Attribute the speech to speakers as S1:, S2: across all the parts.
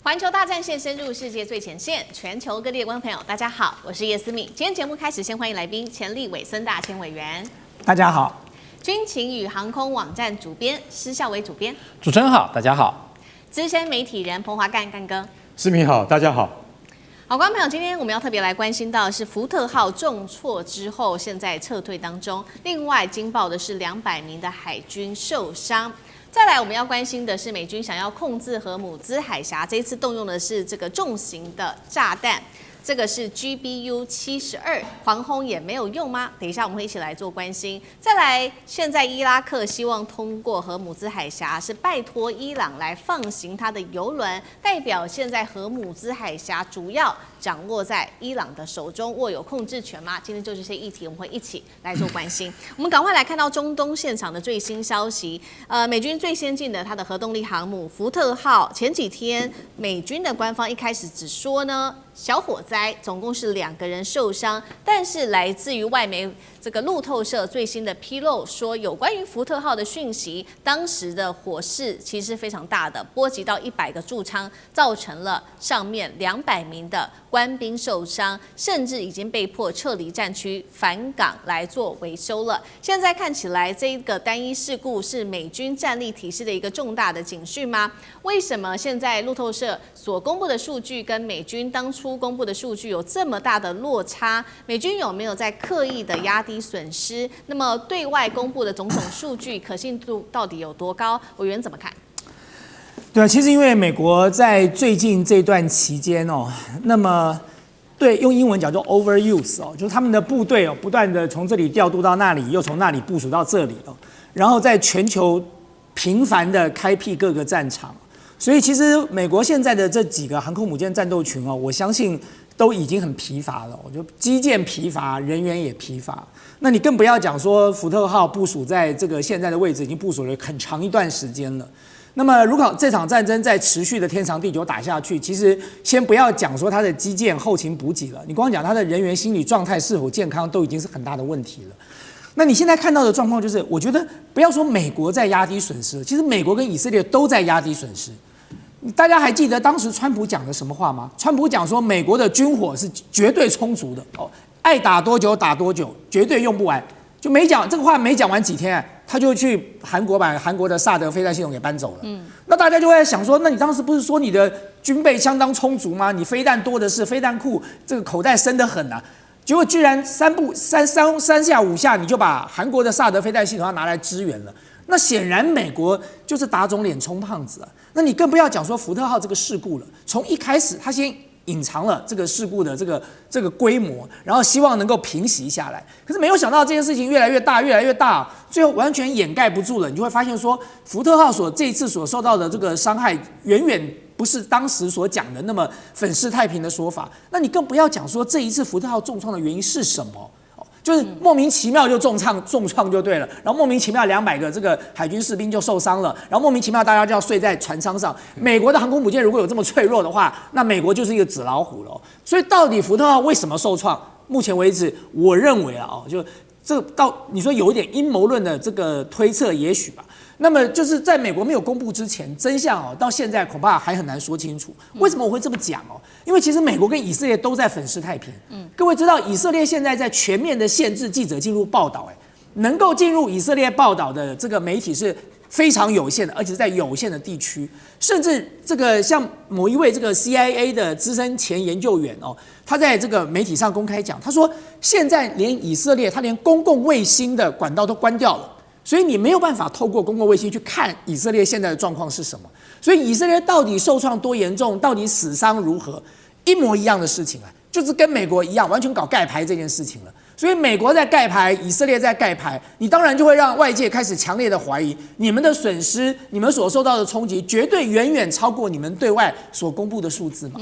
S1: 环球大战线深入世界最前线，全球各地的观众朋友，大家好，我是叶思敏。今天节目开始，先欢迎来宾钱立伟、孙大千委员。
S2: 大家好。
S1: 军情与航空网站主编施孝伟主编。
S3: 主持人好，大家好。
S1: 资深媒体人彭华干哥。
S4: 思敏好，大家好。
S1: 好，观众朋友，今天我们要特别来关心到的是福特号重挫之后，现在撤退当中。另外，惊爆的是200名的海军受伤。再来，我们要关心的是美军想要控制荷姆兹海峡，这一次动用的是这个重型的炸弹，这个是 GBU-72，狂轰也没有用吗？等一下我们会一起来做关心。再来，现在伊拉克希望通过荷姆兹海峡，是拜托伊朗来放行他的油轮，代表现在荷姆兹海峡主要掌握在伊朗的手中，握有控制权吗？今天就这些议题，我们会一起来做关心。我们赶快来看到中东现场的最新消息。美军最先进的它的核动力航母福特号，前几天美军的官方一开始只说呢小火灾，总共是2个人受伤，但是来自于外媒这个路透社最新的披露说，有关于福特号的讯息，当时的火势其实非常大的，波及到100个驻舱，造成了上面200名的官兵受伤，甚至已经被迫撤离战区返港来做维修了。现在看起来，这个单一事故是美军战力体系的一个重大的警讯吗？为什么现在路透社所公布的数据跟美军当初公布的数据有这么大的落差？美军有没有在刻意的压低损失？那么对外公布的种种数据可信度到底有多高？委员怎么看？
S2: 对啊，其实因为美国在最近这段期间哦，那么对用英文讲做 overuse 哦，就是他们的部队哦不断的从这里调度到那里，又从那里部署到这里哦，然后在全球频繁的开辟各个战场，所以其实美国现在的这几个航空母舰战斗群哦，我相信都已经很疲乏了。我觉得机舰疲乏，人员也疲乏。那你更不要讲说福特号部署在这个现在的位置已经部署了很长一段时间了。那么，如果这场战争在持续的天长地久打下去，其实先不要讲说它的基建后勤补给了，你光讲它的人员心理状态是否健康，都已经是很大的问题了。那你现在看到的状况就是，我觉得不要说美国在压低损失，其实美国跟以色列都在压低损失。大家还记得当时川普讲的什么话吗？川普讲说，美国的军火是绝对充足的哦，爱打多久打多久，绝对用不完。就没讲这个话，没讲完几天，他就去韩国把韩国的萨德飞弹系统给搬走了。那大家就会想说，那你当时不是说你的军备相当充足吗？你飞弹多的是，飞弹库这个口袋深得很啊。结果居然三下五下，你就把韩国的萨德飞弹系统要拿来支援了。那显然美国就是打肿脸充胖子啊。那你更不要讲说福特号这个事故了，从一开始他先隐藏了这个事故的这个规模，然后希望能够平息下来。可是没有想到这件事情越来越大，越来越大，最后完全掩盖不住了。你就会发现说，福特号这一次所受到的这个伤害，远远不是当时所讲的那么粉饰太平的说法。那你更不要讲说这一次福特号重创的原因是什么？就是莫名其妙就重创就对了，然后莫名其妙200个这个海军士兵就受伤了，然后莫名其妙大家就要睡在船舱上。美国的航空母舰如果有这么脆弱的话，那美国就是一个纸老虎了。所以到底福特号为什么受创？目前为止，我认为就这到你说有一点阴谋论的这个推测，也许吧。那么就是在美国没有公布之前，真相到现在恐怕还很难说清楚。为什么我会这么讲因为其实美国跟以色列都在粉饰太平。各位知道，以色列现在在全面的限制记者进入报道，能够进入以色列报道的这个媒体是非常有限的，而且是在有限的地区。甚至这个像某一位这个 CIA 的资深前研究员他在这个媒体上公开讲，他说现在连以色列他连公共卫星的管道都关掉了。所以你没有办法透过公共卫星去看以色列现在的状况是什么。所以以色列到底受创多严重，到底死伤如何，一模一样的事情就是跟美国一样，完全搞盖牌这件事情了。所以美国在盖牌，以色列在盖牌，你当然就会让外界开始强烈的怀疑，你们的损失，你们所受到的冲击，绝对远远超过你们对外所公布的数字嘛。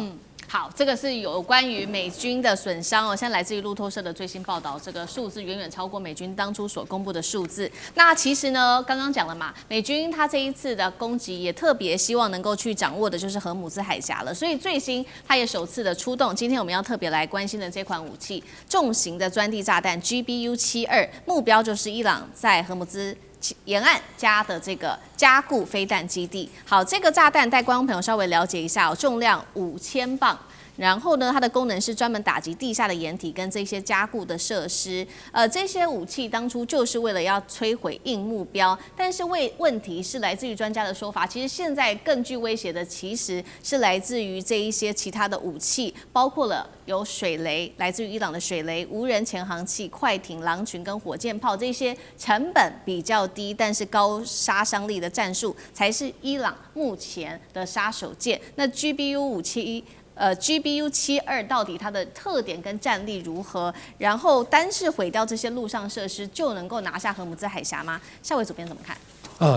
S1: 好，这个是有关于美军的损伤现在来自于路透社的最新报道，这个数字远远超过美军当初所公布的数字。那其实呢，刚刚讲了嘛，美军他这一次的攻击也特别希望能够去掌握的就是荷姆兹海峡了，所以最新他也首次的出动。今天我们要特别来关心的这款武器，重型的钻地炸弹 GBU-72，目标就是伊朗在荷姆兹沿岸加的这个加固飞弹基地。好，这个炸弹带观众朋友稍微了解一下哦，重量5000磅。然后呢，它的功能是专门打击地下的掩体跟这些加固的设施。这些武器当初就是为了要摧毁硬目标，但是问题是来自于专家的说法，其实现在更具威胁的其实是来自于这一些其他的武器，包括了有水雷，来自于伊朗的水雷、无人潜航器、快艇、狼群跟火箭炮，这些成本比较低，但是高杀伤力的战术才是伊朗目前的杀手锏。那 GBU-72到底它的特点跟战力如何？然后单是毁掉这些陆上设施就能够拿下荷姆兹海峡吗？夏伟主编怎么看？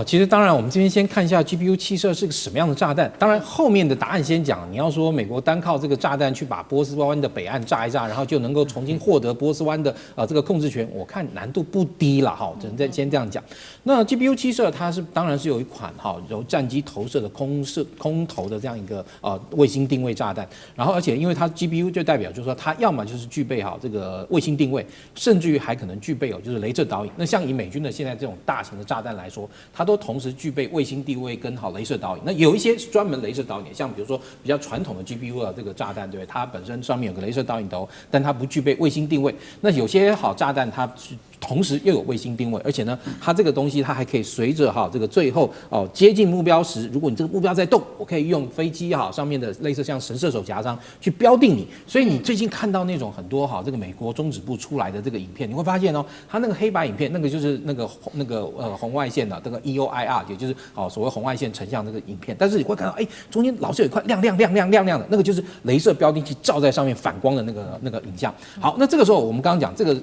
S3: 其实当然，我们这边先看一下 GBU-72是个什么样的炸弹。当然，后面的答案先讲。你要说美国单靠这个炸弹去把波斯湾的北岸炸一炸，然后就能够重新获得波斯湾的这个控制权，我看难度不低了哈。只能先这样讲。那 GBU-72它当然是有一款由战机投射的空投的这样一个卫星定位炸弹。然后而且因为它 GBU 就代表就是说它要么就是具备这个卫星定位，甚至于还可能具备就是雷射导引。那像以美军的现在这种大型的炸弹来说，它都同时具备卫星定位跟雷射导引。那有一些是专门雷射导引，像比如说比较传统的 GBU 的这个炸弹，对不对？它本身上面有个雷射导引头，但它不具备卫星定位。那有些炸弹它同时又有卫星定位，而且呢，它这个东西它还可以随着这个最后接近目标时，如果你这个目标在动，我可以用飞机上面的类似像神射手夹章去标定你。所以你最近看到那种很多这个美国中指部出来的这个影片，你会发现它那个黑白影片，那个就是那个红外线的这个 EOIR， 也就是所谓红外线成像这个影片。但是你会看到，中间老是有一块亮的，那个就是雷射标定器照在上面反光的那个影像。好，那这个时候我们刚刚讲这个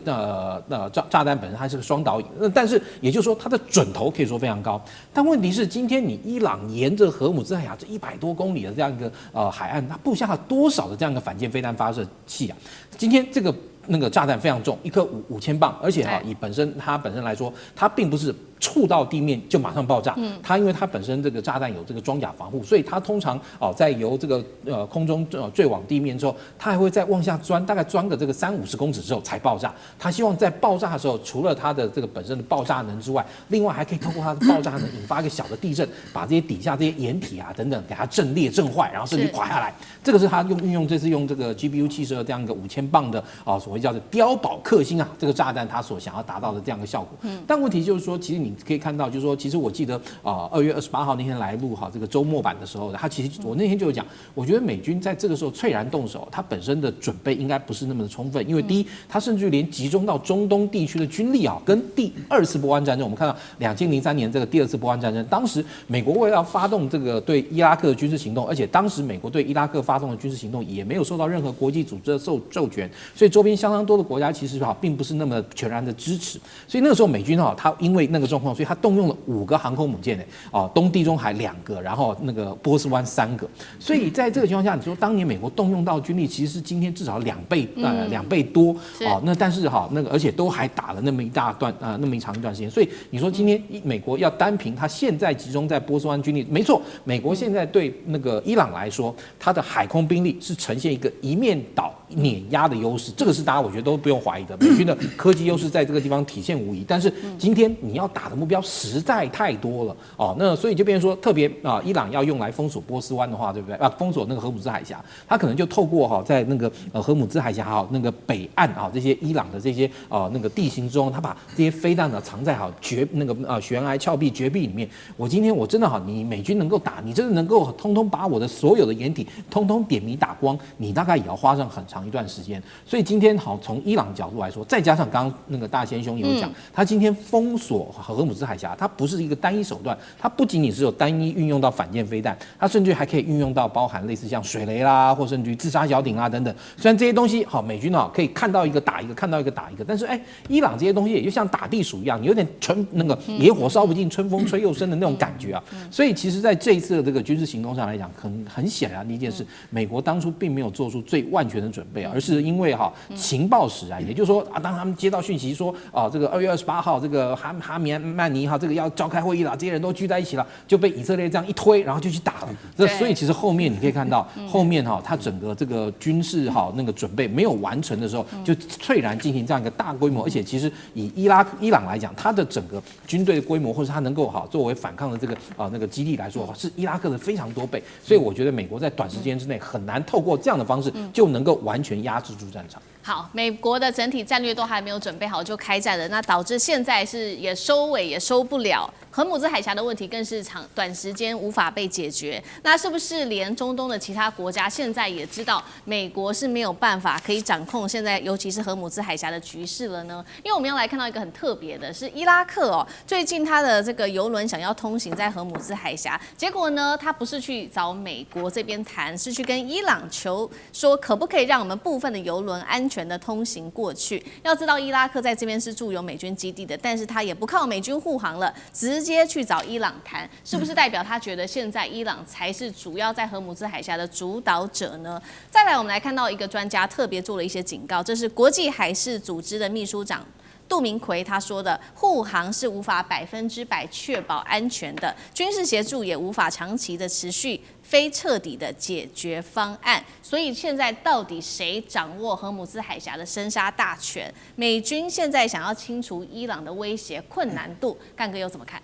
S3: 炸弹本身它是个双导引，但是也就是说它的准头可以说非常高。但问题是，今天你伊朗沿着荷姆兹海峡这100多公里的这样一个海岸，它布下了多少的这样一个反舰飞弹发射器啊？今天那个炸弹非常重，一颗5000磅，而且它本身来说，它并不是触到地面就马上爆炸。它因为它本身这个炸弹有这个装甲防护，所以它通常在由这个空中坠往地面之后，它还会再往下钻，大概钻个这个30-50公尺之后才爆炸。它希望在爆炸的时候，除了它的这个本身的爆炸能之外，另外还可以透过它的爆炸能引发一个小的地震，把这些底下这些掩体等等给它震裂震坏，然后甚至垮下来。这个是它这次用这个 GBU-72这样一个5000磅的所谓叫做碉堡克星这个炸弹它所想要达到的这样一个效果。但问题就是说，其实你可以看到，就是说，其实我记得2月28号那天来录这个周末版的时候，它其实我那天就有讲，我觉得美军在这个时候猝然动手，它本身的准备应该不是那么的充分，因为第一，它甚至于连集中到中东地区的军力跟第2次波湾战争，我们看到2003年这个第2次波湾战争，当时美国为了要发动这个对伊拉克的军事行动，而且当时美国对伊拉克发动的军事行动也没有受到任何国际组织的授权，所以周边相当多的国家其实并不是那么全然的支持，所以那个时候美军它因为那个状况，所以它动用了5个航空母舰东地中海2个，然后那个波斯湾3个，所以在这个情况下，你说当年美国动用到军力其实是今天至少2倍多那但是那个而且都还打了那么一大段那么长一段时间，所以你说今天美国要单凭它现在集中在波斯湾军力，没错，美国现在对那个伊朗来说，它的海空兵力是呈现一个一面倒碾压的优势，这个是大家我觉得都不用怀疑的，美军的科技优势在这个地方体现无疑。但是今天你要打的目标实在太多了那所以就变成说，特别伊朗要用来封锁波斯湾的话，对不对封锁那个荷姆兹海峡，它可能就透过在那个荷姆兹海峡那个北岸这些伊朗的这些那个地形中，它把这些飞弹藏在悬崖峭壁绝壁里面。我今天我真的你美军能够打，你真的能够通通把我的所有的掩体通通点迷打光，你大概也要花上很长一段时间。所以今天从伊朗角度来说，再加上刚刚那个大仙兄有讲，他今天封锁荷姆兹海峡，它不是一个单一手段，它不仅仅是有单一运用到反舰飞弹，它甚至还可以运用到包含类似像水雷啦，或甚至于自杀小艇啦等等。虽然这些东西美军可以看到一个打一个，看到一个打一个，但是伊朗这些东西也就像打地鼠一样，你有点那个野火烧不尽，春风吹又生的那种感觉所以其实在这一次的这个军事行动上来讲，很显然的一件事，美国当初并没有做出最万全的准准备，而是因为情报使然，也就是说当他们接到讯息说这个2月28号这个哈米曼尼这个要召开会议了，这些人都聚在一起了，就被以色列这样一推，然后就去打了。所以其实后面你可以看到，后面他整个这个军事那个准备没有完成的时候，就猝然进行这样一个大规模，而且其实以伊朗来讲，它的整个军队的规模，或是它能够作为反抗的这个那个基地来说，是伊拉克的非常多倍。所以我觉得美国在短时间之内很难透过这样的方式就能够完全压制住战场。
S1: 好，美国的整体战略都还没有准备好就开战了，那导致现在是也收尾也收不了，荷姆兹海峡的问题更是短时间无法被解决。那是不是连中东的其他国家现在也知道美国是没有办法可以掌控现在尤其是荷姆兹海峡的局势了呢？因为我们要来看到一个很特别的是伊拉克最近他的这个邮轮想要通行在荷姆兹海峡，结果呢他不是去找美国这边谈，是去跟伊朗求说可不可以让我们部分的邮轮安全的通行过去。要知道伊拉克在这边是驻有美军基地的，但是他也不靠美军护航了，直接去找伊朗谈，是不是代表他觉得现在伊朗才是主要在荷姆兹海峡的主导者呢？再来我们来看到一个专家特别做了一些警告，这是国际海事组织的秘书长杜明奎他说的，护航是无法100%确保安全的，军事协助也无法长期的持续非彻底的解决方案。所以现在到底谁掌握荷姆兹海峡的生杀大权？美军现在想要清除伊朗的威胁，困难度，干哥又怎么看？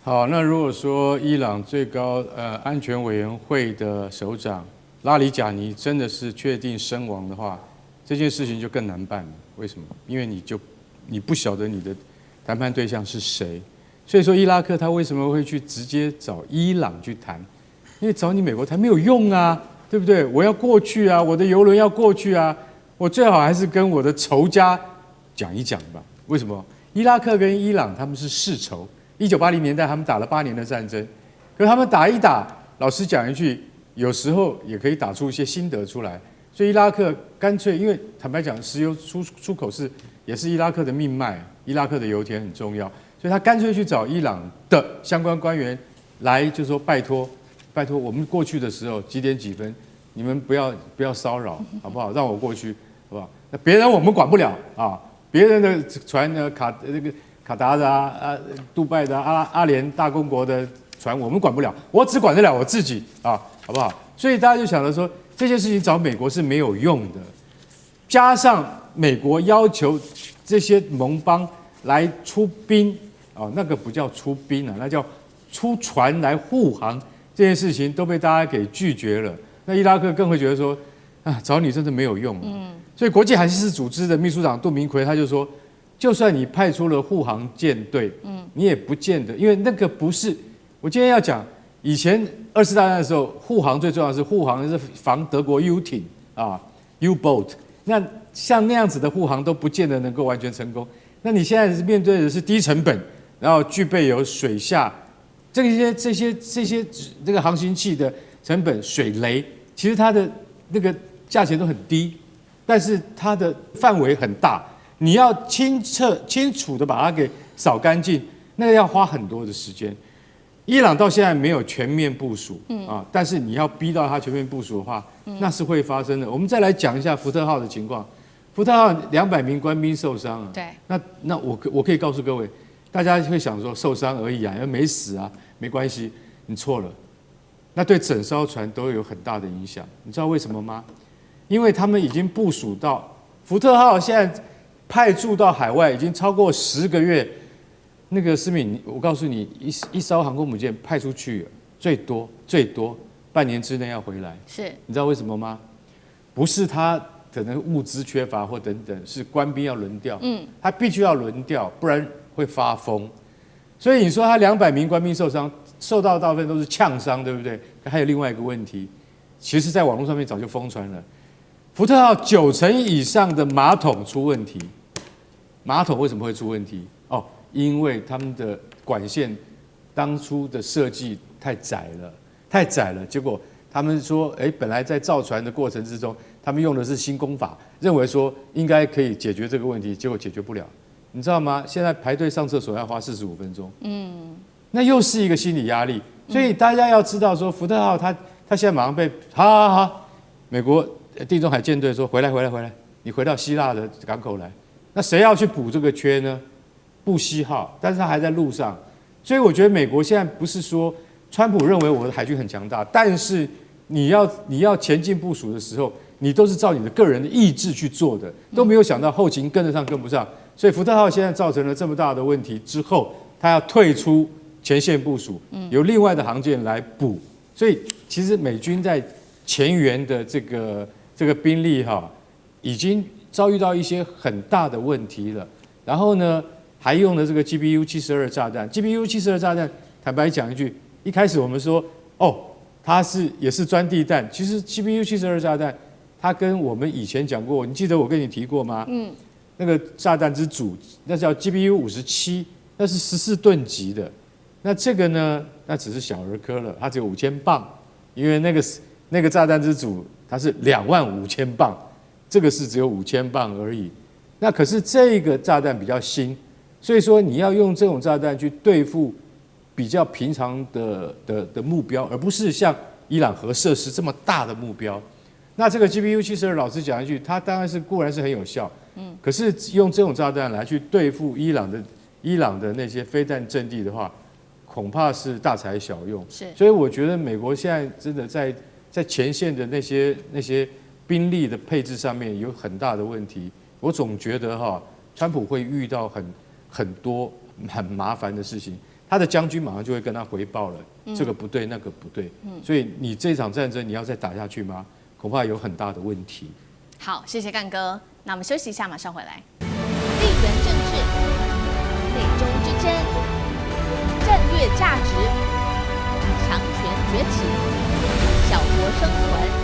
S4: 好，那如果说伊朗最高安全委员会的首长拉里贾尼真的是确定身亡的话，这件事情就更难办了。为什么？因为你不晓得你的谈判对象是谁，所以说伊拉克他为什么会去直接找伊朗去谈？因为找你美国谈没有用啊，对不对？我要过去啊，我的邮轮要过去啊，我最好还是跟我的仇家讲一讲吧。为什么？伊拉克跟伊朗他们是世仇，1980年代他们打了8年的战争，可是他们打一打，老实讲一句，有时候也可以打出一些心得出来。所以伊拉克干脆，因为坦白讲，石油出口也是伊拉克的命脉，伊拉克的油田很重要，所以他干脆去找伊朗的相关官员来，就说拜托，我们过去的时候几点几分，你们不要骚扰，好不好？让我过去，好不好？那别人我们管不了啊，别人的船呢，卡达的杜拜的阿联大公国的船我们管不了，我只管得了我自己啊，好不好？所以大家就想着说，这件事情找美国是没有用的，加上美国要求这些盟邦来出兵那个不叫出兵那叫出船来护航，这件事情都被大家给拒绝了。那伊拉克更会觉得说，找你真的没有用。所以国际海事组织的秘书长杜明奎他就说，就算你派出了护航舰队，你也不见得，因为那个不是我今天要讲。以前2次大战的时候，护航最重要的是护航是防德国 U 艇U-boat， 那像那样子的护航都不见得能够完全成功。那你现在面对的是低成本，然后具备有水下这些这个航行器的成本，水雷其实它的那个价钱都很低，但是它的范围很大，你要清楚的把它给扫干净，那个要花很多的时间。伊朗到现在没有全面部署但是你要逼到它全面部署的话，那是会发生的。我们再来讲一下福特号的情况，福特号200名官兵受伤
S1: 对，
S4: 那我可以告诉各位，大家会想说受伤而已又没死没关系，你错了，那对整艘船都有很大的影响。你知道为什么吗？因为他们已经部署到福特号现在派驻到海外已经超过10个月。那个思敏，我告诉你，一艘航空母舰派出去，最多半年之内要回来。
S1: 是，
S4: 你知道为什么吗？不是他可能物资缺乏或等等，是官兵要轮调。他必须要轮调，不然会发疯。所以你说他200名官兵受伤，受到大部分都是呛伤，对不对？还有另外一个问题，其实在网络上面早就疯传了，福特号90%以上的马桶出问题。马桶为什么会出问题？因为他们的管线当初的设计太窄了，结果他们说，本来在造船的过程之中，他们用的是新工法，认为说应该可以解决这个问题，结果解决不了，你知道吗？现在排队上厕所要花45分钟，那又是一个心理压力。所以大家要知道说，福特号它现在马上被美国地中海舰队说回来，你回到希腊的港口来。那谁要去补这个缺呢？布希号，但是他还在路上。所以我觉得美国现在不是说川普认为我的海军很强大，但是你要前进部署的时候，你都是照你的个人的意志去做的，都没有想到后勤跟得上跟不上。所以福特号现在造成了这么大的问题之后，他要退出前线部署，由另外的航舰来补。所以其实美军在前缘的这个兵力已经遭遇到一些很大的问题了。然后呢，还用了这个 GBU-72炸弹。GBU-72炸弹，坦白讲一句，一开始我们说它也是钻地弹。其实 GBU-72炸弹，它跟我们以前讲过，你记得我跟你提过吗？那个炸弹之主，那叫 GBU-57，那是14吨级的。那这个呢，那只是小儿科了，它只有5000磅，因为那个炸弹之主它是25000磅，这个是只有5000磅而已。那可是这个炸弹比较新，所以说你要用这种炸弹去对付比较平常的目标，而不是像伊朗核设施这么大的目标。那这个 GBU-72，老实讲一句，它当然是固然是很有效，可是用这种炸弹来去对付伊朗的那些飞弹阵地的话，恐怕是大材小用。所以我觉得美国现在真的在前线的那些兵力的配置上面有很大的问题。我总觉得川普会遇到很多很麻烦的事情，他的将军马上就会跟他回报了，这个不对，那个不对。所以你这场战争你要再打下去吗？恐怕有很大的问题。
S1: 好，谢谢干哥。那我们休息一下，马上回来。地缘政治、美中之争、战略价值、强权崛起、小国生存。